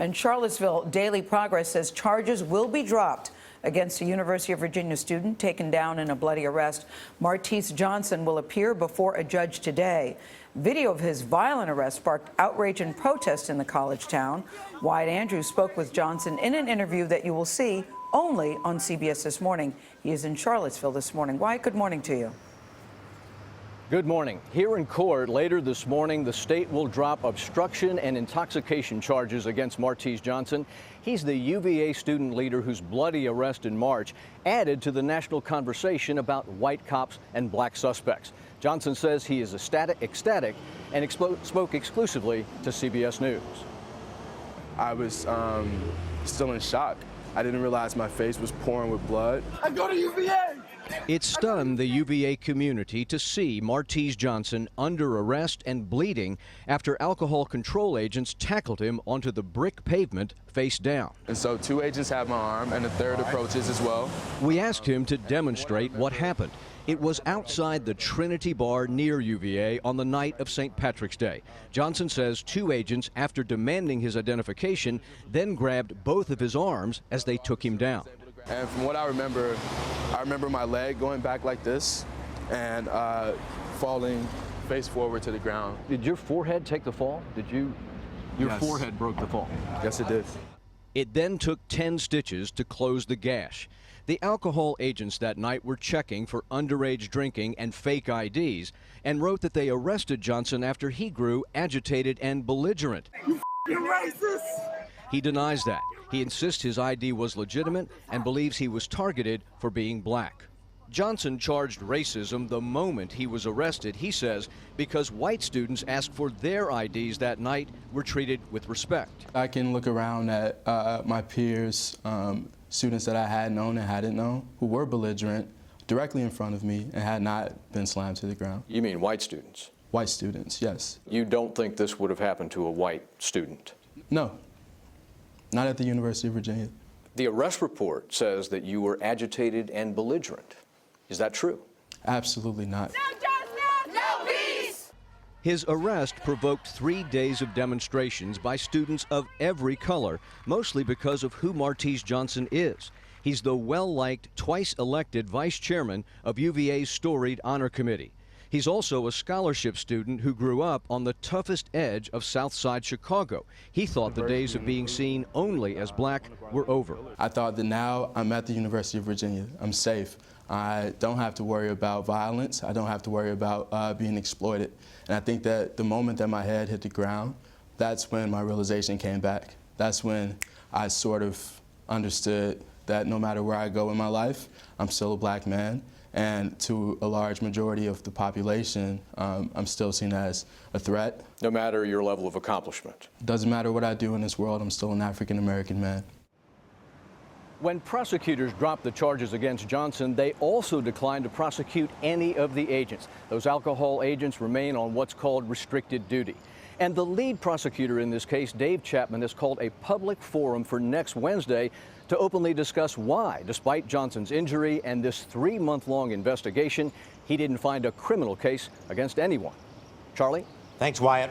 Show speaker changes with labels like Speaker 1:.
Speaker 1: And Charlottesville Daily Progress says charges will be dropped against a University of Virginia student taken down in a bloody arrest. Martese Johnson will appear before a judge today. Video of his violent arrest sparked outrage and protest in the college town. Wyatt Andrews spoke with Johnson in an interview that you will see only on CBS This Morning. He is in Charlottesville this morning. Wyatt, good morning to you.
Speaker 2: Good morning. Here in court later this morning, the state will drop obstruction and intoxication charges against Martese Johnson. He's the U.Va student leader whose bloody arrest in March added to the national conversation about white cops and black suspects. Johnson says he is ecstatic and spoke exclusively to CBS News.
Speaker 3: I was still in shock. I didn't realize my face was pouring with blood.
Speaker 4: I go to UVA!
Speaker 2: It stunned the UVA community to see Martese Johnson under arrest and bleeding after alcohol control agents tackled him onto the brick pavement face down.
Speaker 3: And so 2 agents have my arm and a third approaches as well.
Speaker 2: We asked him to demonstrate what happened. It was outside the Trinity Bar near UVA on the night of St. Patrick's Day. Johnson says 2 agents, after demanding his identification, then grabbed both of his arms as they took him down.
Speaker 3: And from what I remember my leg going back like this and falling face forward to the ground.
Speaker 2: Did your forehead take the fall? Your
Speaker 3: Yes.
Speaker 2: forehead broke the fall?
Speaker 3: Yes, it did.
Speaker 2: It then took 10 stitches to close the gash. The alcohol agents that night were checking for underage drinking and fake IDs and wrote that they arrested Johnson after he grew agitated and belligerent.
Speaker 4: You racist!
Speaker 2: He denies that. He insists his ID was legitimate and believes he was targeted for being black. Johnson charged racism the moment he was arrested, he says, because white students asked for their IDs that night were treated with respect.
Speaker 3: I can look around at my peers, students that I had known and hadn't known, who were belligerent directly in front of me and had not been slammed to the ground.
Speaker 2: You mean white students?
Speaker 3: White students, yes.
Speaker 2: You don't think this would have happened to a white student?
Speaker 3: No, not at the University of Virginia.
Speaker 2: The arrest report says that you were agitated and belligerent. Is that true?
Speaker 3: Absolutely not.
Speaker 4: No justice! No peace!
Speaker 2: His arrest provoked 3 days of demonstrations by students of every color, mostly because of who Martese Johnson is. He's the well-liked, twice-elected vice chairman of UVA's storied honor committee. He's also a scholarship student who grew up on the toughest edge of Southside Chicago. He thought the days of being seen only as black were over.
Speaker 3: I thought that now I'm at the University of Virginia. I'm safe. I don't have to worry about violence. I don't have to worry about being exploited. And I think that the moment that my head hit the ground, that's when my realization came back. That's when I sort of understood that no matter where I go in my life, I'm still a black man. And to a large majority of the population, I'm still seen as a threat.
Speaker 2: No matter your level of accomplishment.
Speaker 3: Doesn't matter what I do in this world, I'm still an African-American man.
Speaker 2: When prosecutors dropped the charges against Johnson, they also declined to prosecute any of the agents. Those alcohol agents remain on what's called restricted duty. And the lead prosecutor in this case, Dave Chapman, has called a public forum for next Wednesday to openly discuss why, despite Johnson's injury and this 3-month-long investigation, he didn't find a criminal case against anyone. Charlie?
Speaker 5: Thanks, Wyatt.